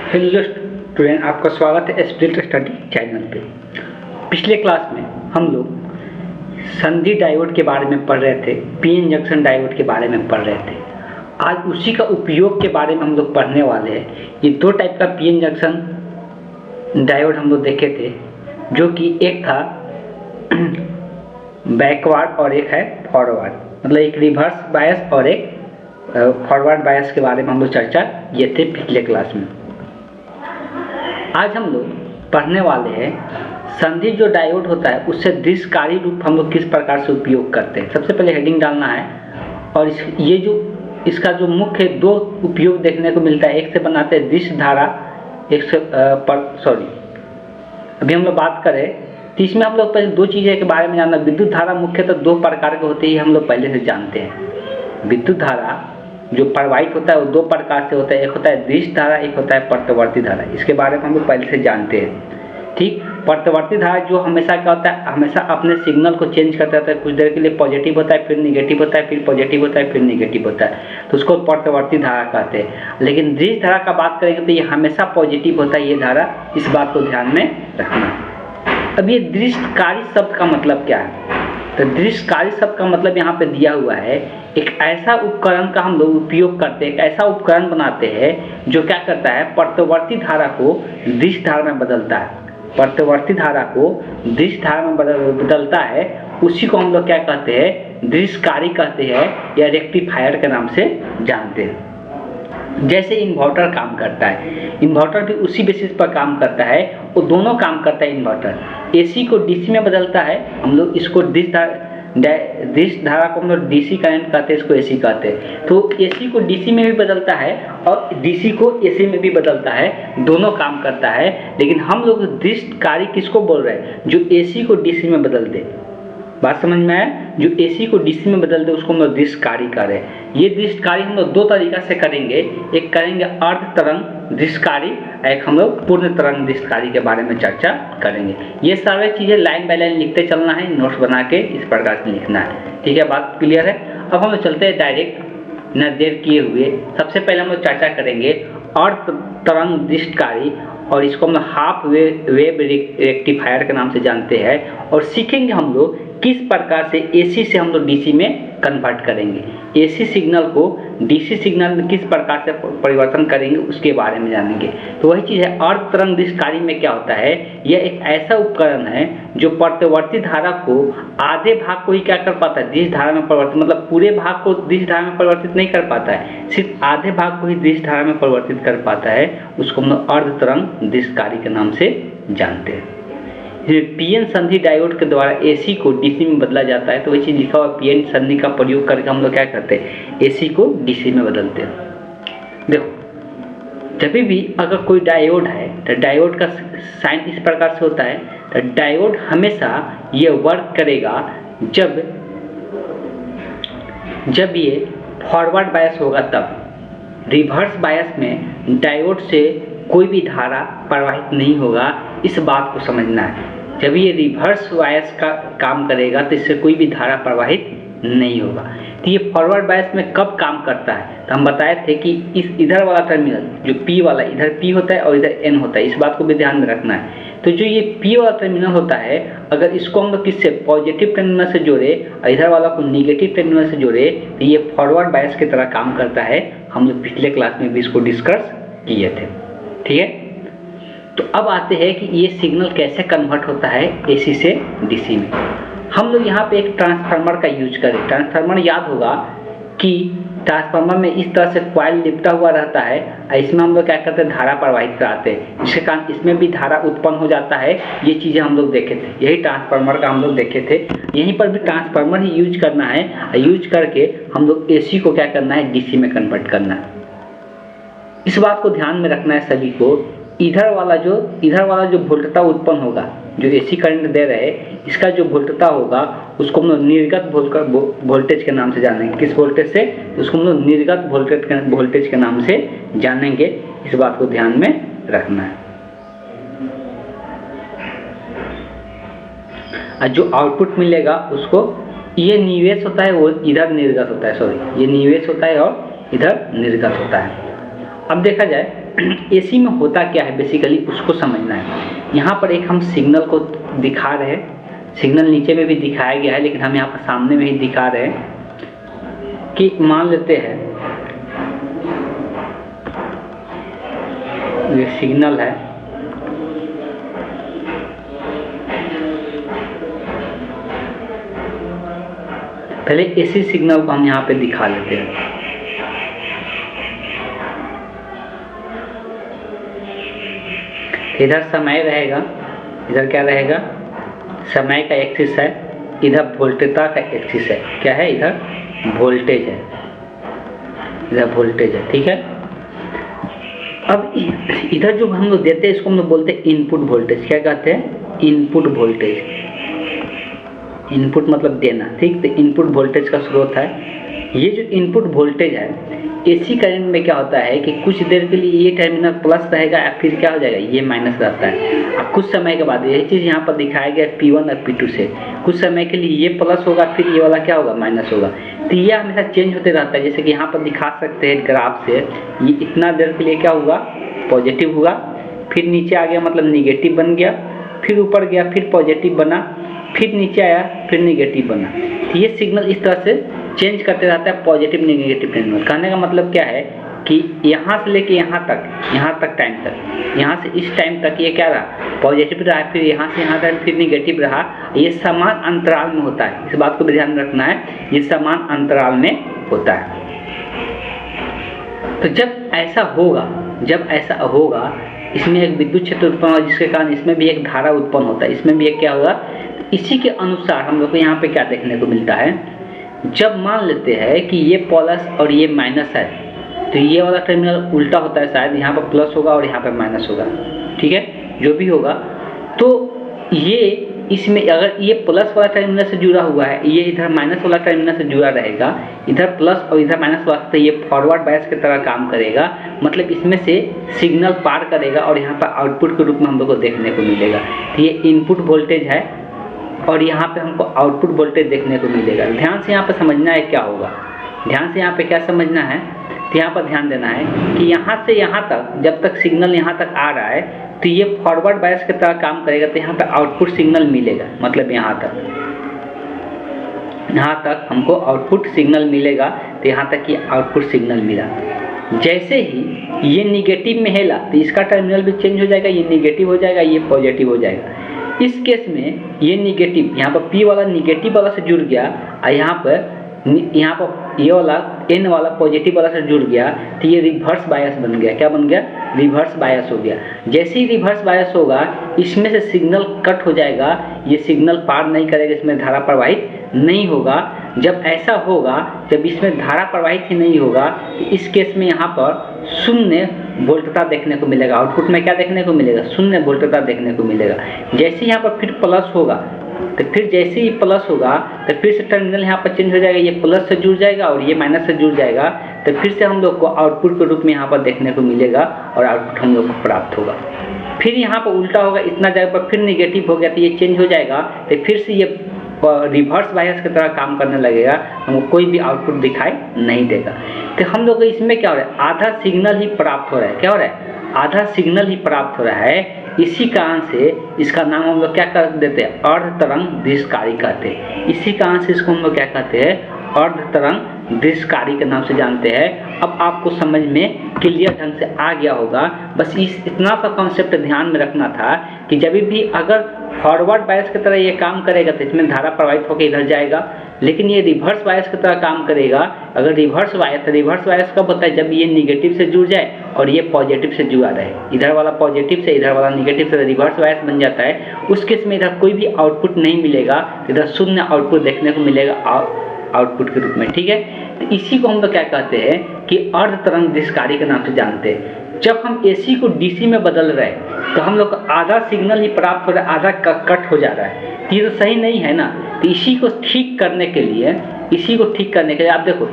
Hello student, आपका स्वागत है स्प्लिट स्टडी चैनल पे। पिछले क्लास में हम लोग संधि डायोड के बारे में पढ़ रहे थे, पीएन जंक्शन डायोड के बारे में पढ़ रहे थे। आज उसी का उपयोग के बारे में हम लोग पढ़ने वाले हैं। ये दो टाइप का पीएन जंक्शन डायोड हम लोग देखे थे, जो कि एक था बैकवर्ड और एक है फॉरवर्ड, मतलब एक रिवर्स बायस और एक फॉरवर्ड बायस के बारे में हम लोग चर्चा किए थे पिछले क्लास में। आज हम लोग पढ़ने वाले हैं संधि जो डायोड होता है उससे दृश्यकारी रूप हम लोग किस प्रकार से उपयोग करते हैं। सबसे पहले हेडिंग डालना है और इसका जो मुख्य दो उपयोग देखने को मिलता है। एक से बनाते हैं दृश्य धारा, एक से अभी हम लोग बात करें तो इसमें हम लोग पहले दो चीज़ें के बारे में जानना। विद्युत धारा मुख्यतः दो प्रकार के होते हैं, हम लोग पहले से जानते हैं। विद्युत धारा जो प्रवाहित होता है वो दो प्रकार से होता है, एक होता है दृश्य धारा, एक होता है प्रत्यावर्ती धारा। इसके बारे में हम लोग पहले से जानते हैं। ठीक, प्रत्यावर्ती धारा जो हमेशा क्या होता है, हमेशा अपने सिग्नल को चेंज करता रहता है। कुछ देर के लिए पॉजिटिव होता है, फिर निगेटिव होता है, फिर पॉजिटिव होता है, फिर निगेटिव होता है, तो उसको प्रत्यावर्ती धारा कहते हैं। लेकिन दृश्य धारा का बात करेंगे तो ये हमेशा पॉजिटिव होता है ये धारा, इस बात को ध्यान में रखना। अब ये दृश्यकारी शब्द का मतलब क्या है, तो दृश्यकारी शब्द का मतलब यहाँ पे दिया हुआ है, एक ऐसा उपकरण का हम लोग उपयोग करते हैं, एक ऐसा उपकरण बनाते हैं जो क्या करता है, प्रत्यावर्ती धारा को दृश्य धारा में बदलता है। प्रत्यावर्ती धारा को दृश्य धारा में बदलता है, उसी को हम लोग क्या कहते हैं, दृश्यकारी कहते हैं या रेक्टिफायर के नाम से जानते हैं। जैसे इन्वर्टर काम करता है, इन्वर्टर भी उसी बेसिस पर काम करता है, वो दोनों काम करता है। इन्वर्टर एसी को डीसी में बदलता है, हम लोग इसको दृश्य धारा को हम लोग डीसी करंट कहते हैं, इसको एसी कहते हैं। तो एसी को डीसी में भी बदलता है और डीसी को एसी में भी बदलता है, दोनों काम करता है। लेकिन हम लोग दृश्यकारी किसको बोल रहे हैं, जो एसी को डीसी में बदल दे। बात समझ में आया, जो एसी को डीसी में बदल दे उसको हम लोग दृश्यकारी करें। ये दृश्यकारी हम लोग दो तरीका से करेंगे, एक करेंगे अर्ध तरंग दृश्यकारी, एक हम लोग पूर्ण तरंग दृश्यकारी के बारे में चर्चा करेंगे। ये सारी चीजें लाइन बाय लाइन लिखते चलना है, नोट्स बना के इस प्रकार से लिखना है। ठीक है, बात क्लियर है। अब हम लोग चलते हैं डायरेक्ट न देर किए हुए। सबसे पहले हम लोग चर्चा करेंगे अर्ध तरंग दृश्यकारी, और इसको हम हाफ वेव रेक्टिफायर के नाम से जानते हैं। और सीखेंगे हम लोग किस प्रकार से एसी से हम लोग डीसी में कन्वर्ट करेंगे, एसी सिग्नल को डीसी सिग्नल में किस प्रकार से परिवर्तन करेंगे उसके बारे में जानेंगे। तो वही चीज़ है, अर्ध तरंग दृश्यकारी में क्या होता है, यह एक ऐसा उपकरण है जो प्रत्यावर्ती धारा को आधे भाग को ही क्या कर पाता है, दृश्य धारा में परिवर्तित, मतलब पूरे भाग को दृश्य धारा में परिवर्तित नहीं कर पाता है, सिर्फ आधे भाग को ही दृश्य धारा में परिवर्तित कर पाता है। उसको हम लोग अर्ध तरंग दृश्यकारी के नाम से जानते हैं। पीएन संधि डायोड के द्वारा एसी को डीसी में बदला जाता है। तो वही चीज लिखा हुआ, पीएन संधि का प्रयोग करके हम लोग क्या करते हैं, एसी को डीसी में बदलते हैं। देखो, जब भी अगर कोई डायोड है तो डायोड का साइन इस प्रकार से होता है। तो डायोड हमेशा ये वर्क करेगा जब ये फॉरवर्ड बायस होगा तब। रिवर्स बायस में डायोड से कोई भी धारा प्रवाहित नहीं होगा, इस बात को समझना है। जब ये रिवर्स बायस का काम करेगा तो इससे कोई भी धारा प्रवाहित नहीं होगा। तो ये फॉरवर्ड बायस में कब काम करता है, तो हम बताए थे कि इस इधर वाला टर्मिनल जो P वाला, इधर P होता है और इधर N होता है, इस बात को भी ध्यान में रखना है। तो जो ये P वाला टर्मिनल होता है, अगर इसको हम लोग किससे पॉजिटिव टर्मिनल से जोड़े और इधर वाला को निगेटिव टर्मिनल से जोड़े तो ये फॉरवर्ड बायस की तरह काम करता है। हम लोग पिछले क्लास में भी इसको डिस्कस किए थे। ठीक है, तो अब आते हैं कि ये सिग्नल कैसे कन्वर्ट होता है एसी से डीसी में। हम लोग यहाँ पे एक ट्रांसफार्मर का यूज करें। ट्रांसफार्मर याद होगा कि ट्रांसफार्मर में इस तरह से कॉइल लिपटा हुआ रहता है और इसमें हम लोग क्या करते हैं, धारा प्रवाहित कराते हैं, जिसके कारण इसमें भी धारा उत्पन्न हो जाता है। ये चीज़ें हम लोग देखे थे, यही ट्रांसफार्मर का हम लोग देखे थे। यहीं पर भी ट्रांसफार्मर ही यूज करना है और यूज करके हम लोग एसी को क्या करना है, डीसी में कन्वर्ट करना है। इस बात को ध्यान में रखना है सभी को। इधर वाला जो वोल्टता उत्पन्न होगा, जो एसी करंट दे रहे हैं, इसका जो वोल्टता होगा उसको हम लोग निर्गत वोल्टेज के नाम से जानेंगे। किस वोल्टेज से, उसको हम लोग निर्गत वोल्टेज के नाम से जानेंगे। इस बात को ध्यान में रखना है। और जो आउटपुट मिलेगा उसको, ये निवेश होता है, वो इधर निर्गत होता है, ये निवेश होता है और इधर निर्गत होता है। अब देखा जाए एसी में होता क्या है बेसिकली उसको समझना है। यहाँ पर एक हम सिग्नल को दिखा रहे हैं, सिग्नल नीचे में भी दिखाया गया है लेकिन हम यहाँ पर सामने में ही दिखा रहे हैं कि मान लेते हैं ये सिग्नल है, पहले एसी सिग्नल को हम यहाँ पे दिखा लेते हैं। इधर समय रहेगा, इधर क्या रहेगा, समय का एक्सिस है, इधर वोल्टेजता का एक्सिस है, क्या है, इधर वोल्टेज है, इधर वोल्टेज है, ठीक है। अब इधर जो हम लोग देते हैं इसको हम लोग बोलते हैं इनपुट वोल्टेज। क्या कहते हैं, इनपुट वोल्टेज। इनपुट मतलब देना, ठीक। तो इनपुट वोल्टेज का स्रोत है। ये जो इनपुट वोल्टेज है एसी करंट में क्या होता है कि कुछ देर के लिए ये टर्मिनल प्लस रहेगा या फिर क्या हो जाएगा, ये माइनस रहता है। अब कुछ समय के बाद यही चीज़ यहाँ पर दिखाया गया P1 और P2 से, कुछ समय के लिए ये प्लस होगा फिर ये वाला क्या होगा, माइनस होगा। तो ये हमेशा चेंज होते रहता है। जैसे कि यहाँ पर दिखा सकते हैं ग्राफ से, ये इतना देर के लिए क्या होगा, पॉजिटिव हुआ, फिर नीचे आ गया मतलब निगेटिव बन गया, फिर ऊपर गया फिर पॉजिटिव बना, फिर नीचे आया फिर निगेटिव बना। तो ये सिग्नल इस तरह से चेंज करते रहता है, पॉजिटिव निगेटिव टर्मिनल। कहने का मतलब क्या है कि यहाँ से लेके यहाँ तक टाइम तक, यहाँ से इस टाइम तक ये क्या रहा, पॉजिटिव रहा, फिर यहाँ से यहाँ तक फिर निगेटिव रहा। ये समान अंतराल में होता है, इस बात को भी ध्यान रखना है, ये समान अंतराल में होता है। तो जब ऐसा होगा इसमें एक विद्युत क्षेत्र उत्पन्न होगा जिसके कारण इसमें भी एक धारा उत्पन्न होता है, इसमें भी एक क्या होगा। इसी के अनुसार हम लोग को यहाँ पे क्या देखने को मिलता है, जब मान लेते हैं कि ये प्लस और ये माइनस है तो ये वाला टर्मिनल उल्टा होता है, शायद यहाँ पर प्लस होगा और यहाँ पर माइनस होगा, ठीक है, जो भी होगा। तो ये इसमें अगर ये प्लस वाला टर्मिनल से जुड़ा हुआ है, ये इधर माइनस वाला टर्मिनल से जुड़ा रहेगा, इधर प्लस और इधर माइनस वाला, तो ये फॉरवर्ड बायस की तरह काम करेगा, मतलब इसमें से सिग्नल पार करेगा और यहाँ पर आउटपुट के रूप में हम लोग को देखने को मिलेगा। तो ये इनपुट वोल्टेज है और यहाँ पे हमको आउटपुट वोल्टेज देखने को मिलेगा। ध्यान से यहाँ पे समझना है क्या होगा, ध्यान से यहाँ पे क्या समझना है, तो यहाँ पर ध्यान देना है कि यहाँ से यहाँ तक जब तक सिग्नल यहाँ तक आ रहा है तो ये फॉरवर्ड बायस की तरह काम करेगा। तो यहाँ पे आउटपुट सिग्नल मिलेगा, मतलब यहाँ तक हमको आउटपुट सिग्नल मिलेगा। तो यहाँ तक ये आउटपुट सिग्नल मिला। जैसे ही ये निगेटिव में हेला तो इसका टर्मिनल भी चेंज हो जाएगा, ये निगेटिव हो जाएगा, ये पॉजिटिव हो जाएगा। इस केस में ये निगेटिव यहाँ पर P वाला निगेटिव वाला से जुड़ गया और यहाँ पर ये वाला N वाला पॉजिटिव वाला से जुड़ गया, तो ये रिवर्स बायस बन गया। क्या बन गया, रिवर्स बायस हो गया। जैसे ही रिवर्स बायस होगा इसमें से सिग्नल कट हो जाएगा, ये सिग्नल पार नहीं करेगा, इसमें धारा प्रवाहित नहीं होगा। जब ऐसा होगा, जब इसमें धारा प्रवाहित ही नहीं होगा, तो इस केस में यहाँ पर शून्य वोल्टता देखने को मिलेगा। आउटपुट में क्या देखने को मिलेगा, शून्य वोल्टता देखने को मिलेगा। जैसे यहाँ पर फिर प्लस होगा, तो फिर जैसे ही प्लस होगा तो फिर से टर्मिनल यहाँ पर चेंज हो जाएगा, ये प्लस से जुड़ जाएगा और ये माइनस से जुड़ जाएगा। तो फिर से हम लोग को आउटपुट के रूप में यहाँ पर देखने को मिलेगा और आउटपुट हम लोग को प्राप्त होगा। फिर यहाँ पर उल्टा होगा, इतना जगह पर फिर निगेटिव हो गया तो ये चेंज हो जाएगा, तो फिर से ये रिवर्स बायस की तरह काम करने लगेगा, हमको कोई भी आउटपुट दिखाई नहीं देगा। तो हम लोग को इसमें क्या हो रहा है, आधा सिग्नल ही प्राप्त हो रहा है। क्या हो रहा है, आधा सिग्नल ही प्राप्त हो रहा है। इसी कारण से इसका नाम हम लोग क्या कर देते हैं, अर्ध तरंग दृश्यकारी कहते हैं। इसी कारण से इसको हम लोग क्या कहते हैं, अर्ध तरंग दृश्यकारी के नाम से जानते हैं। अब आपको समझ में क्लियर ढंग से आ गया होगा। बस इतना सा कॉन्सेप्ट ध्यान में रखना था कि जब भी अगर फॉरवर्ड बायस की तरह ये काम करेगा तो इसमें धारा प्रवाहित होकर इधर जाएगा, लेकिन ये रिवर्स बायस की तरह काम करेगा। अगर रिवर्स बायस कब होता है, जब ये निगेटिव से जुड़ जाए और ये पॉजिटिव से जुड़ा रहे, इधर वाला पॉजिटिव से इधर वाला निगेटिव से रिवर्स बायस बन जाता है। उस केस में इधर कोई भी आउटपुट नहीं मिलेगा, इधर शून्य आउटपुट देखने को मिलेगा आउटपुट के रूप में, ठीक है। तो इसी को हम लोग क्या कहते हैं कि अर्ध तरंग दृश्यकारी के नाम से जानते हैं। जब हम एसी को डीसी में बदल रहे हैं तो हम लोग को आधा सिग्नल ही प्राप्त हो रहा है, आधा कट हो जा रहा है। तो ये तो सही नहीं है ना। तो इसी को ठीक करने के लिए आप देखो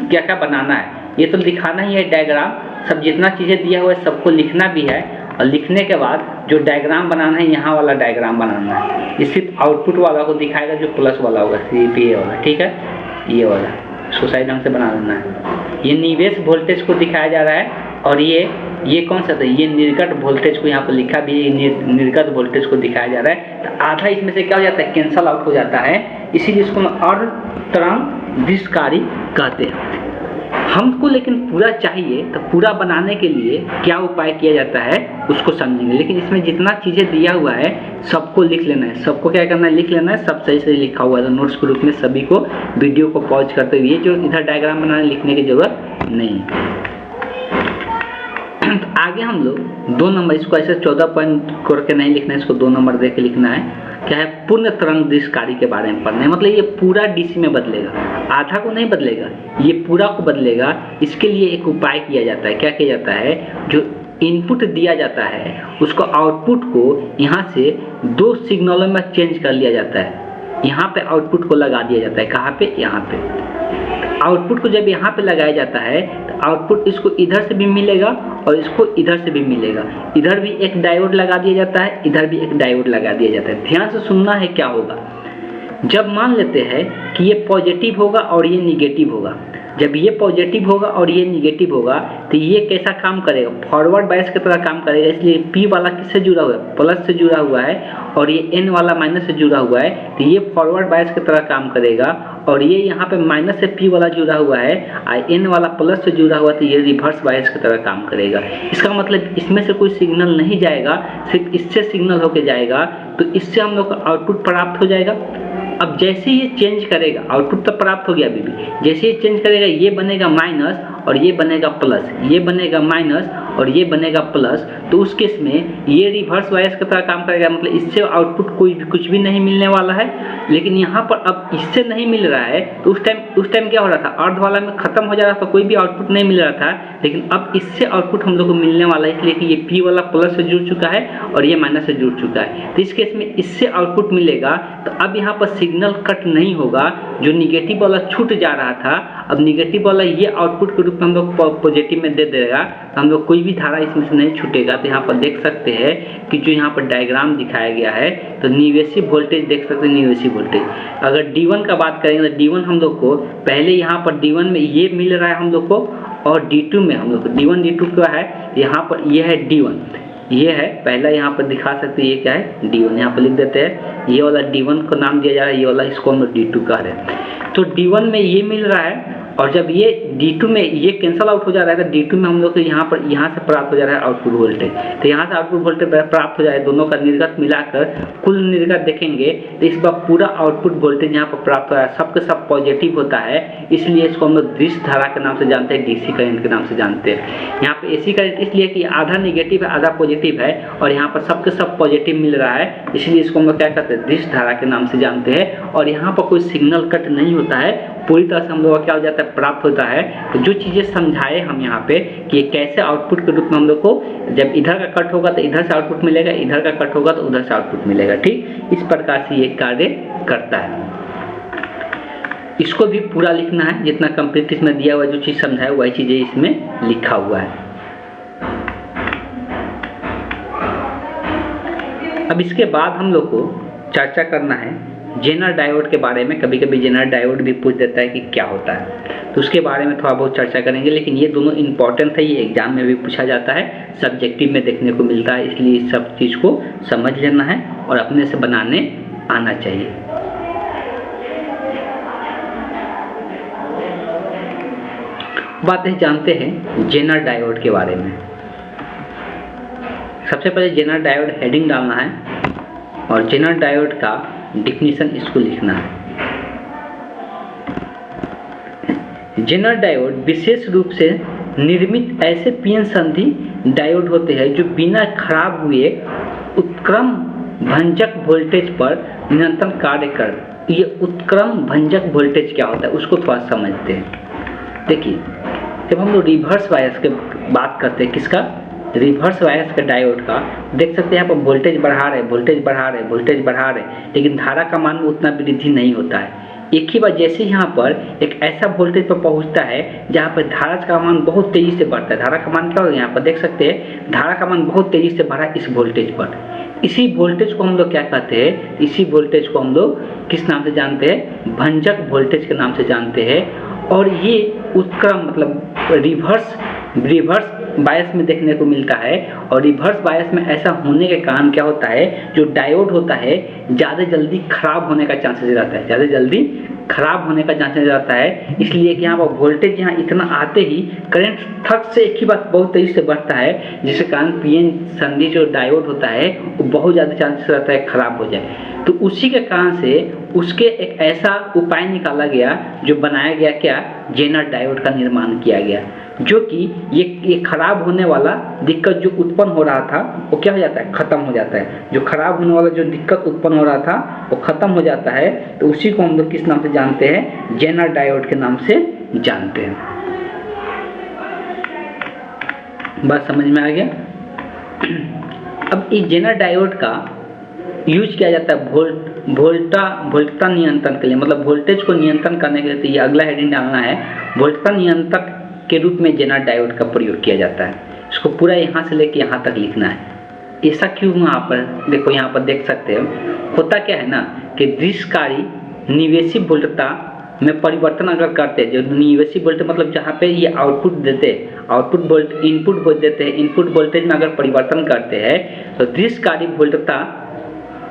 क्या क्या बनाना है, ये तो दिखाना ही है डायग्राम। सब जितना चीज़ें दिया हुआ है सबको लिखना भी है, और लिखने के बाद जो डायग्राम बनाना है, यहाँ वाला डायग्राम बनाना है। ये सिर्फ आउटपुट वाला को दिखाएगा जो प्लस वाला होगा, CPA वाला, ठीक है। ये वाला सोसाइटी ढंग से बना लेना है। ये निवेश वोल्टेज को दिखाया जा रहा है और ये ये कौन सा था, ये निर्गत वोल्टेज को यहाँ पर लिखा भी है, निर्गत वोल्टेज को दिखाया जा रहा है। तो आधा इसमें से क्या हो जाता है, कैंसल आउट हो जाता है, इसीलिए इसको हम अर्ध तरंग दृश्यकारी कहते हैं। हमको लेकिन पूरा चाहिए, तो पूरा बनाने के लिए क्या उपाय किया जाता है उसको समझेंगे। लेकिन इसमें जितना चीज़ें दिया हुआ है सबको लिख लेना है, सबको क्या करना है, लिख लेना है, सब सही सही लिखा हुआ है। तो नोट्स के रूप में सभी को वीडियो को पॉज करते हुए, जो इधर डायग्राम बनाने लिखने की जरूरत नहीं। तो आगे हम लोग 2 नंबर, इसको ऐसे 14 पॉइंट करके नहीं लिखना है, इसको 2 नंबर दे के लिखना है। क्या है, पूर्ण तरंग दृश्यकारी के बारे में पढ़ना है। मतलब ये पूरा डीसी में बदलेगा, आधा को नहीं बदलेगा, ये पूरा को बदलेगा। इसके लिए एक उपाय किया जाता है। क्या किया जाता है, जो इनपुट दिया जाता है उसको आउटपुट को यहाँ से 2 सिग्नलों में चेंज कर लिया जाता है। यहाँ पे आउटपुट को लगा दिया जाता है, कहाँ पे, यहाँ पे। आउटपुट को जब यहाँ पे लगाया जाता है तो आउटपुट इसको इधर से भी मिलेगा और इसको इधर से भी मिलेगा। इधर भी एक डायोड लगा दिया जाता है, इधर भी एक डायोड लगा दिया जाता है। ध्यान से सुनना है क्या होगा। जब मान लेते हैं कि ये पॉजिटिव होगा और ये निगेटिव होगा, जब ये पॉजिटिव होगा और ये निगेटिव होगा तो ये कैसा काम करेगा, फॉरवर्ड बायस की तरह काम करेगा। इसलिए P वाला किससे जुड़ा हुआ है, प्लस से जुड़ा हुआ है, और ये N वाला माइनस से जुड़ा हुआ है, तो ये फॉरवर्ड बायस की तरह काम करेगा। और ये यहाँ पे माइनस से P वाला जुड़ा हुआ है और N वाला प्लस से जुड़ा हुआ, तो ये रिवर्स बायस की तरह काम करेगा। इसका मतलब इसमें से कोई सिग्नल नहीं जाएगा, सिर्फ इससे सिग्नल होके जाएगा, तो इससे हम लोग को आउटपुट प्राप्त हो जाएगा। अब जैसे ये चेंज करेगा, आउटपुट तो प्राप्त हो गया अभी भी, जैसे ये चेंज करेगा ये बनेगा माइनस और ये बनेगा प्लस, ये बनेगा माइनस और ये बनेगा प्लस, तो उस केस में ये रिवर्स बायस की तरह काम करेगा। मतलब इससे आउटपुट कुछ भी नहीं मिलने वाला है। लेकिन यहाँ पर अब इससे नहीं मिल रहा है, तो उस टाइम क्या हो रहा था, अर्ध वाला में खत्म हो जा रहा था, कोई भी आउटपुट नहीं मिल रहा था। लेकिन अब इससे आउटपुट हम लोग को मिलने वाला है, इसलिए कि ये P वाला प्लस से जुड़ चुका है और ये माइनस से जुड़ चुका है। तो इस केस में इससे आउटपुट मिलेगा। तो अब यहाँ पर सिग्नल कट नहीं होगा, जो निगेटिव वाला छूट जा रहा था, अब निगेटिव वाला ये आउटपुट के रूप में हम लोग पॉजिटिव में दे देगा, तो हम लोग कोई भी धारा इसमें से नहीं छूटेगा। तो यहाँ पर देख सकते हैं कि जो यहाँ पर डायग्राम दिखाया गया है, तो निवेशित वोल्टेज देख सकते हैं, निवेशित वोल्टेज। अगर D1 का बात करेंगे तो D1 हम लोग को पहले यहाँ पर D1 में ये मिल रहा है हम लोग को, और D2 में हम लोग को D1 D2 क्या है, यहाँ पर ये है D1, ये है पहला, यहाँ पर दिखा सकते हैं ये क्या है, D1। यहाँ पर लिख देते हैं, ये वाला D1 को नाम दिया जा रहा है, ये वाला इसको हम लोग D2 कह रहे हैं। तो D1 में ये मिल रहा है, और जब ये D2 में ये कैंसल आउट हो जा रहा है, तो D2 में हम लोग को यहाँ से प्राप्त हो जा रहा है आउटपुट वोल्टेज। तो यहाँ से आउटपुट वोल्टेज प्राप्त हो जाए, दोनों का निर्गत मिलाकर कुल निर्गत देखेंगे तो इस बार पूरा आउटपुट वोल्टेज यहाँ पर प्राप्त हो रहा है, सबके सब पॉजिटिव होता है। इसलिए इसको हम लोग दृश्य धारा के नाम से जानते हैं, DC करंट के नाम से जानते हैं। यहाँ पे AC करंट इसलिए कि आधा निगेटिव है आधा पॉजिटिव है, और यहाँ पर सबके सब पॉजिटिव मिल रहा है, इसलिए इसको हम लोग क्या कहते हैं, दृश्य धारा के नाम से जानते हैं। और यहाँ पर कोई सिग्नल कट नहीं होता है, पूरी तरह से हम लोग का क्या हो जाता है, प्राप्त होता है। तो जो चीज़ें समझाए हम यहाँ पे कि कैसे आउटपुट के रूप में हम लोग को, जब इधर का कट होगा तो इधर से आउटपुट मिलेगा, इधर का कट होगा तो उधर से आउटपुट मिलेगा। ठीक इस प्रकार से ये कार्य करता है। इसको भी पूरा लिखना है, जितना कंप्लीट इसमें दिया हुआ, जो चीज़ समझाया वही चीज़ें इसमें लिखा हुआ है। अब इसके बाद हम लोग को चर्चा करना है जेनर डायोड के बारे में। कभी कभी जेनर डायोड भी पूछ देता है कि क्या होता है, तो उसके बारे में थोड़ा बहुत चर्चा करेंगे। लेकिन ये दोनों इंपॉर्टेंट है, ये एग्जाम में भी पूछा जाता है, सब्जेक्टिव में देखने को मिलता है, इसलिए इस सब चीज़ को समझ लेना है और अपने से बनाने आना चाहिए। बातें जानते हैं जेनर डायोड के बारे में। सबसे पहले जेनर डायोड हेडिंग डालना है और जेनर डायोड का डिफिनीशन इसको लिखना है। जेनर डायोड विशेष रूप से निर्मित ऐसे पीएन संधि डायोड होते हैं जो बिना खराब हुए उत्क्रम भंजक वोल्टेज पर निरंतर कार्य कर। ये उत्क्रम भंजक वोल्टेज क्या होता है उसको थोड़ा समझते हैं। देखिए, जब हम लोग रिवर्स बायस के बात करते हैं, किसका, रिवर्स बायस के डायोड का, देख सकते हैं यहाँ पर वोल्टेज बढ़ा रहे, वोल्टेज बढ़ा रहे, वोल्टेज बढ़ा रहे, लेकिन धारा का मान में उतना वृद्धि नहीं होता है। एक ही बार जैसे यहाँ पर एक ऐसा वोल्टेज पर पहुँचता है जहाँ पर धारा का मान बहुत तेजी से बढ़ता है। धारा का मान क्या होगा, यहाँ पर देख सकते हैं धारा का मान बहुत तेजी से बढ़ा इस वोल्टेज पर। इसी वोल्टेज को हम लोग क्या कहते हैं, इसी वोल्टेज को हम लोग किस नाम से जानते हैं, भंजक वोल्टेज के नाम से जानते हैं। और ये उत्क्रम मतलब रिवर्स बायस में देखने को मिलता है। और रिवर्स बायस में ऐसा होने के कारण क्या होता है, जो डायोड होता है ज़्यादा जल्दी खराब होने का चांसेस रहता है, ज़्यादा जल्दी खराब होने का चांसेस रहता है। इसलिए कि यहाँ पर वोल्टेज यहाँ इतना आते ही करंट थक से एक ही बात बहुत तेजी से बढ़ता है, जिसके कारण पीएन संधि जो डायोड होता है वो बहुत ज़्यादा चांसेस रहता है खराब हो जाए। तो उसी के कारण से उसके एक ऐसा उपाय निकाला गया, जो बनाया गया क्या, जेनर डायोड का निर्माण किया गया, जो कि ये खराब होने वाला दिक्कत जो उत्पन्न हो रहा था वो क्या हो जाता है, खत्म हो जाता है। जो खराब होने वाला जो दिक्कत उत्पन्न हो रहा था वो खत्म हो जाता है। तो उसी को हम लोग किस नाम से जानते हैं, जेनर डायोड के नाम से जानते हैं। बात समझ में आ गया। अब इस जेनर डायोड का यूज किया जाता है वोल्टता नियंत्रण के लिए, मतलब वोल्टेज को नियंत्रण करने के लिए। तो ये अगला हेडिंग डालना है, वोल्टता नियंत्रक के रूप में जेनर डायोड का प्रयोग किया जाता है। इसको पूरा यहाँ से लेके यहाँ तक लिखना है। ऐसा क्यों यहाँ पर देखो, यहाँ पर देख सकते हो, होता क्या है ना कि दृश्यकारी निवेशी वोल्टता में परिवर्तन अगर करते हैं, जो निवेशी वोल्टेज मतलब जहाँ पे ये आउटपुट देते हैं, आउटपुट वोल्ट इनपुट वोल्टेज देते हैं, इनपुट वोल्टेज में अगर परिवर्तन करते हैं तो दृश्यकारी वोल्टता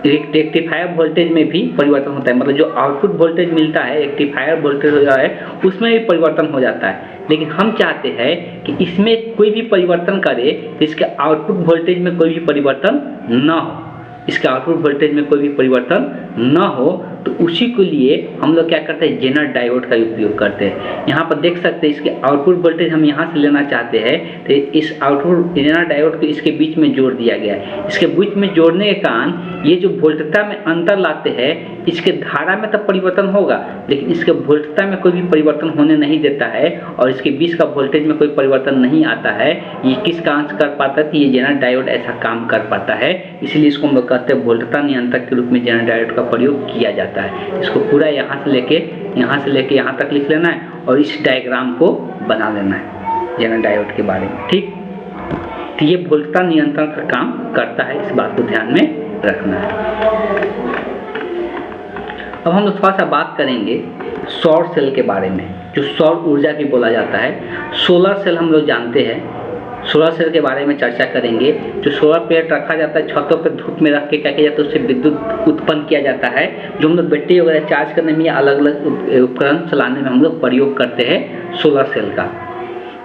रेक्टिफायर वोल्टेज में भी परिवर्तन होता है। मतलब जो आउटपुट वोल्टेज मिलता है, रेक्टिफायर वोल्टेज होता है, उसमें भी परिवर्तन हो जाता है। लेकिन हम चाहते हैं कि इसमें कोई भी परिवर्तन करे तो इसके आउटपुट वोल्टेज में कोई भी परिवर्तन न हो, इसके आउटपुट वोल्टेज में कोई भी परिवर्तन न हो। तो उसी के लिए हम लोग क्या करते हैं, जेनर डायोड का उपयोग करते हैं। यहाँ पर देख सकते हैं इसके आउटपुट वोल्टेज हम यहाँ से लेना चाहते हैं, तो इस आउटपुट जेनर डायोड को इसके बीच में जोड़ दिया गया है। इसके बीच में जोड़ने के कारण ये जो वोल्टता में अंतर लाते हैं, इसके धारा में तब परिवर्तन होगा, लेकिन इसके वोल्टता में कोई भी परिवर्तन होने नहीं देता है, और इसके बीच का वोल्टेज में कोई परिवर्तन नहीं आता है। ये किस कारण से कर पाता है, तो ये जेनर डायोड ऐसा काम कर पाता है। इसलिए इसको हम लोग कहते हैं वोल्टता नियंत्रक के रूप में जेनर डायोड का प्रयोग किया जाता है। इसको पूरा यहाँ से लेके यहाँ तक लिख लेना है, और इस डायग्राम को बना लेना है जेनर डायोड के बारे में। ठीक, तो ये वोल्टता नियंत्रण का काम करता है, इस बात को ध्यान में रखना है। अब हम लोग थोड़ा सा बात करेंगे सौर सेल के बारे में, जो सौर ऊर्जा भी बोला जाता है। सोलर सेल हम लोग जानते हैं, सोलर सेल के बारे में चर्चा करेंगे। जो सोलर प्लेट रखा जाता है छतों पर धूप में रख के क्या किया जाता है, उससे विद्युत उत्पन्न किया जाता है, जो हम लोग बैटरी वगैरह चार्ज करने में या अलग अलग उपकरण चलाने में हम लोग प्रयोग करते हैं सोलर सेल का।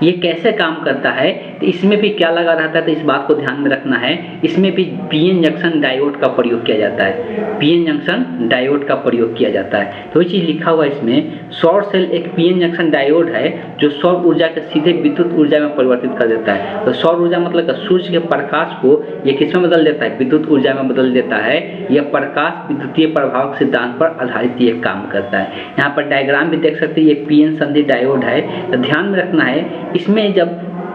ये कैसे काम करता है, तो इसमें भी क्या लगा रहता है, तो इस बात को ध्यान में रखना है। इसमें भी पीएन जंक्शन डायोड का प्रयोग किया जाता है, पीएन जंक्शन डायोड का प्रयोग किया जाता है। तो ये चीज़ लिखा हुआ है इसमें। सौर सेल एक पीएन जंक्शन डायोड है जो सौर ऊर्जा के सीधे विद्युत ऊर्जा में परिवर्तित कर देता है। तो सौर ऊर्जा मतलब सूर्य के प्रकाश को ये किस में बदल देता है, विद्युत ऊर्जा में बदल देता है। यह प्रकाश विद्युतीय प्रभाव के सिद्धांत पर आधारित ये काम करता है। यहाँ पर डायग्राम भी देख सकते हैं, ये पीएन संधि डायोड है। तो ध्यान में रखना है, इसमें जब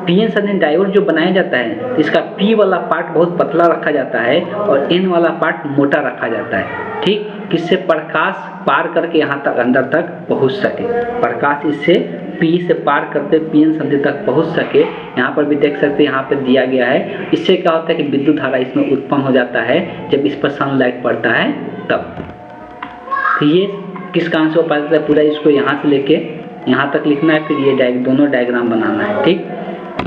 पीएन संधि डायोड जो बनाया जाता है, इसका पी वाला पार्ट बहुत पतला रखा जाता है और एन वाला पार्ट मोटा रखा जाता है। ठीक, किससे प्रकाश पार करके यहाँ तक अंदर तक पहुँच सके, प्रकाश इससे पी से पार करते पीएन संधि तक पहुँच सके। यहाँ पर भी देख सकते हैं, यहाँ पर दिया गया है। इससे क्या होता है कि विद्युत धारा इसमें उत्पन्न हो जाता है जब इस पर सनलाइट पड़ता है तब। तो ये किस कारण से हो पाता है, पूरा इसको यहाँ से लेके यहाँ तक लिखना है, फिर ये दोनों डायग्राम बनाना है। ठीक,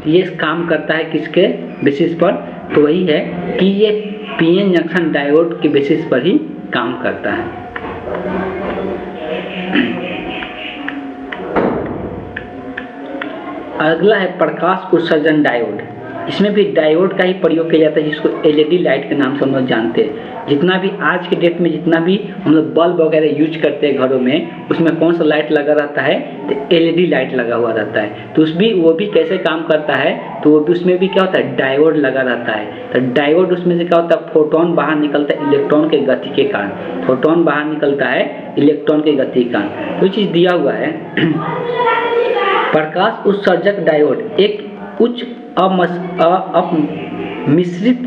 ये काम करता है किसके बेसिस पर, तो वही है कि ये पीएन जंक्शन डायोड के बेसिस पर ही काम करता है। अगला है प्रकाश उत्सर्जन डायोड। इसमें भी डायोड का ही प्रयोग किया जाता है, जिसको एलईडी लाइट के नाम से हम लोग जानते हैं। जितना भी आज के डेट में जितना भी हम लोग बल्ब वगैरह यूज करते हैं घरों में, उसमें कौन सा लाइट लगा रहता है, तो एलईडी लाइट लगा हुआ रहता है। तो वो भी कैसे काम करता है, तो वो भी उसमें भी क्या होता है, डायोड लगा रहता है। तो डायोड उसमें से क्या होता है, फोटोन बाहर निकलता है इलेक्ट्रॉन के गति के कारण, फोटोन बाहर निकलता है इलेक्ट्रॉन के गति के कारण। तो चीज़ दिया हुआ है। प्रकाश उत्सर्जक डायोड एक उच्च मिश्रित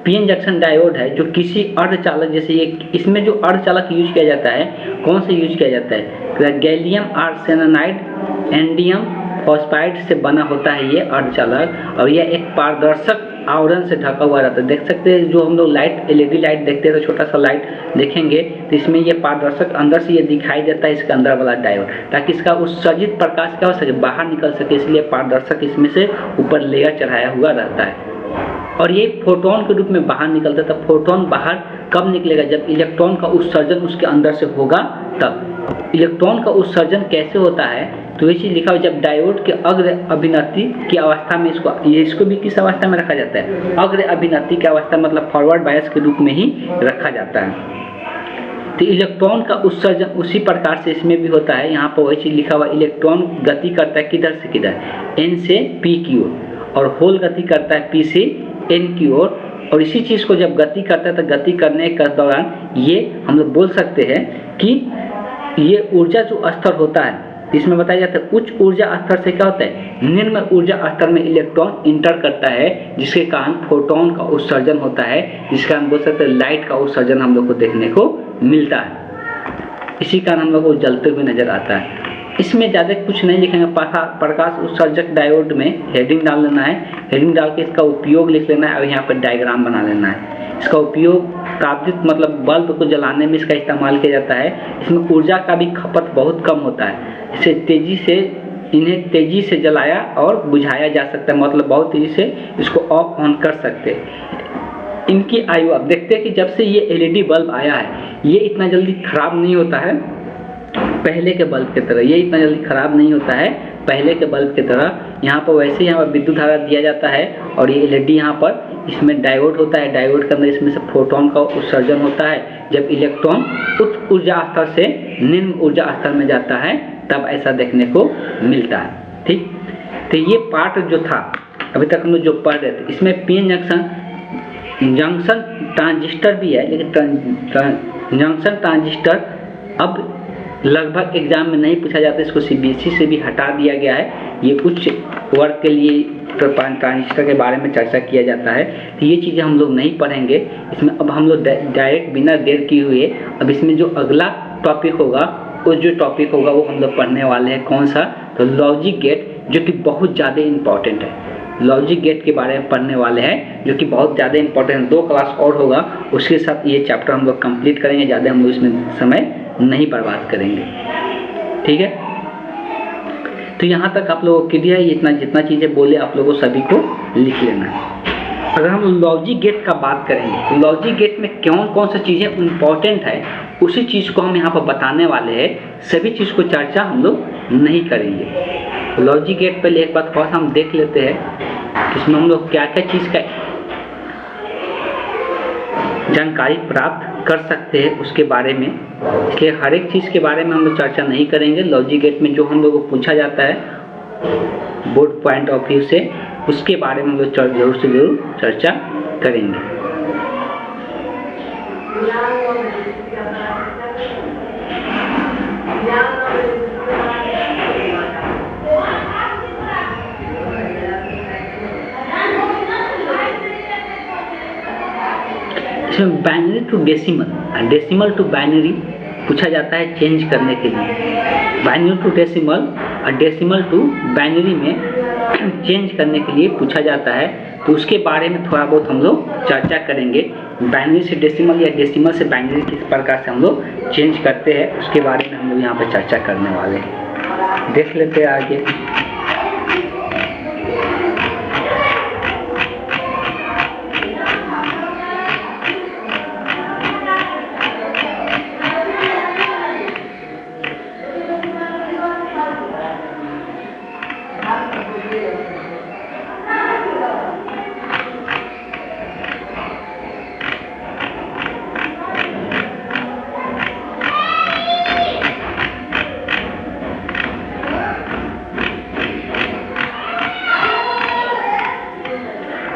पीएन जंक्शन डायोड है, जो किसी अर्धचालक, जैसे ये इसमें जो अर्धचालक यूज किया जाता है, कौन से यूज किया जाता है, गैलियम आर्सेनाइड एंडियम फॉस्फाइड से बना होता है ये अर्धचालक। और यह एक पारदर्शक आवरण से ढका हुआ रहता है। देख सकते हैं जो हम लोग लाइट एलईडी लाइट देखते हैं तो छोटा सा लाइट देखेंगे तो इसमें ये पारदर्शक अंदर से ये दिखाई देता है इसके अंदर वाला डायोड, ताकि इसका उत्सर्जित प्रकाश क्या हो सके, बाहर निकल सके, इसलिए पारदर्शक इसमें से ऊपर लेयर चढ़ाया हुआ रहता है और ये फोटोन के रूप में बाहर निकलता है। तब फोटोन बाहर कब निकलेगा, जब इलेक्ट्रॉन का उत्सर्जन उसके अंदर से होगा तब। इलेक्ट्रॉन का उत्सर्जन कैसे होता है तो ये चीज़ लिखा हुआ, जब डायोड के अग्र अभिनति की अवस्था में इसको भी किस अवस्था में रखा जाता है, अग्र अभिनति की अवस्था, मतलब फॉरवर्ड बायस के रूप में ही रखा जाता है। तो इलेक्ट्रॉन का उत्सर्जन उसी प्रकार से इसमें भी होता है। यहाँ पर वही चीज़ लिखा हुआ, इलेक्ट्रॉन गति करता है किधर से किधर, एन से पी की ओर, और होल गति करता है पी से एन की ओर। और इसी चीज़ को जब गति करता है तो गति करने के दौरान ये हम लोग बोल सकते हैं कि ये ऊर्जा जो स्तर होता है इसमें बताया जाता है, उच्च ऊर्जा स्तर से क्या होता है, निम्न ऊर्जा स्तर में इलेक्ट्रॉन इंटर करता है, जिसके कारण फोटोन का उत्सर्जन होता है, जिसका हम बोल सकते हैं लाइट का उत्सर्जन हम लोग को देखने को मिलता है। इसी कारण हम लोग को जलते हुए नजर आता है। इसमें ज़्यादा कुछ नहीं लिखेंगे, प्रकाश उत्सर्जक डायोड में हेडिंग डाल लेना है, हेडिंग डाल के इसका उपयोग लिख लेना है और यहाँ पर डायग्राम बना लेना है। इसका उपयोग तापित मतलब बल्ब को जलाने में इसका इस्तेमाल किया जाता है। इसमें ऊर्जा का भी खपत बहुत कम होता है, इसे इन्हें तेजी से जलाया और बुझाया जा सकता है, मतलब बहुत तेजी से इसको ऑफ ऑन कर सकते हैं। इनकी आयु आप देखते हैं कि जब से ये एलईडी बल्ब आया है ये इतना जल्दी खराब नहीं होता है पहले के बल्ब की तरह, ये इतना जल्दी खराब नहीं होता है पहले के बल्ब की तरह। यहाँ पर वैसे यहाँ पर विद्युत धारा दिया जाता है और ये एलईडी यहाँ पर इसमें डायोड होता है, डायोड के अंदर इसमें से फोटोन का उत्सर्जन होता है। जब इलेक्ट्रॉन उच्च ऊर्जा स्तर से निम्न ऊर्जा स्तर में जाता है तब ऐसा देखने को मिलता है। ठीक, तो ये पार्ट जो था अभी तक हम लोग जो पढ़ रहे थे, इसमें पीएन जंक्शन ट्रांजिस्टर भी है, लेकिन जंक्शन ट्रांजिस्टर अब लगभग एग्जाम में नहीं पूछा जाता, इसको सीबीएसई से भी हटा दिया गया है। ये उच्च वर्ग के लिए ट्रांजिस्टर के बारे में चर्चा किया जाता है, तो ये चीज़ें हम लोग नहीं पढ़ेंगे इसमें। अब हम लोग डायरेक्ट बिना देर किए हुए अब इसमें जो अगला टॉपिक होगा वो हम लोग पढ़ने वाले हैं। कौन सा, तो लॉजिक गेट, जो कि बहुत ज़्यादा इम्पॉर्टेंट है। लॉजिक गेट के बारे में पढ़ने वाले हैं जो कि बहुत ज़्यादा इम्पोर्टेंट है। 2 क्लास और होगा, उसके साथ ये चैप्टर हम लोग कंप्लीट करेंगे, ज़्यादा हम लोग इसमें समय नहीं बर्बाद करेंगे। ठीक है, तो यहाँ तक आप लोगों के लिए इतना जितना चीज़ें बोले आप लोगों को सभी को लिख लेना है। अगर हम लॉजिक गेट का बात करेंगे तो लॉजिक गेट में कौन कौन सी चीज़ें इम्पॉर्टेंट है उसी चीज़ को हम यहाँ पर बताने वाले हैं, सभी चीज़ को चर्चा हम लोग नहीं करेंगे। लॉजिक गेट पहले एक बात थोड़ा सा हम देख लेते हैं कि इसमें हम लोग क्या क्या चीज़ का जानकारी प्राप्त कर सकते हैं उसके बारे में, इसलिए हर एक चीज़ के बारे में हम लोग चर्चा नहीं करेंगे। लॉजिक गेट में जो हम लोगों को पूछा जाता है बोर्ड पॉइंट ऑफ व्यू से, उसके बारे में हम लोग जरूर से जरूर चर्चा करेंगे। इसमें binary to decimal, decimal to binary पूछा जाता है चेंज करने के लिए। बाइनरी टू डेसिमल और डेसिमल टू बाइनरी में चेंज करने के लिए पूछा जाता है, तो उसके बारे में थोड़ा बहुत हम लोग चर्चा करेंगे। बाइनरी से डेसिमल या डेसिमल से बाइनरी किस प्रकार से हम लोग चेंज करते हैं उसके बारे में हम लोग यहाँ पर चर्चा करने वाले हैं। देख लेते हैं आगे।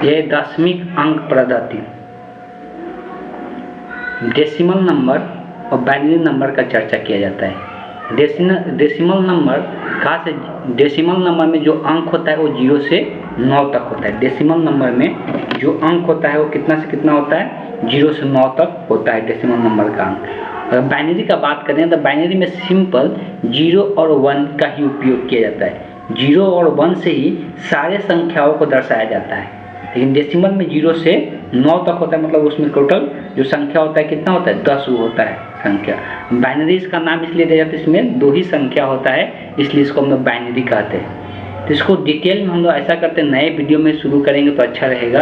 यह दशमिक अंक पद्धति डेसिमल नंबर और बाइनरी नंबर का चर्चा किया जाता है। डेसिमल नंबर कहाँ से, डेसिमल नंबर में जो अंक होता है वो 0 से 9 तक होता है। डेसिमल नंबर में जो अंक होता है वो कितना से कितना होता है, 0 से 9 तक होता है डेसिमल नंबर का अंक। अगर बाइनरी का बात करें तो बाइनरी में सिंपल 0 और 1 का ही उपयोग किया जाता है। 0 और 1 से ही सारे संख्याओं को दर्शाया जाता है। लेकिन डेसिमल में 0 से 9 तक होता है, मतलब उसमें टोटल जो संख्या होता है कितना होता है, 10 होता है संख्या। बाइनरी इसका नाम इसलिए दिया जाता है, इसमें 2 ही संख्या होता है, इसलिए इसको हम लोग बाइनरी कहते हैं। तो इसको डिटेल में हम लोग ऐसा करते हैं, नए वीडियो में शुरू करेंगे तो अच्छा रहेगा।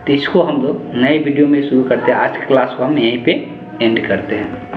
तो इसको हम लोग नए वीडियो में शुरू करते हैं। आज की क्लास को हम यहीं पे एंड करते हैं।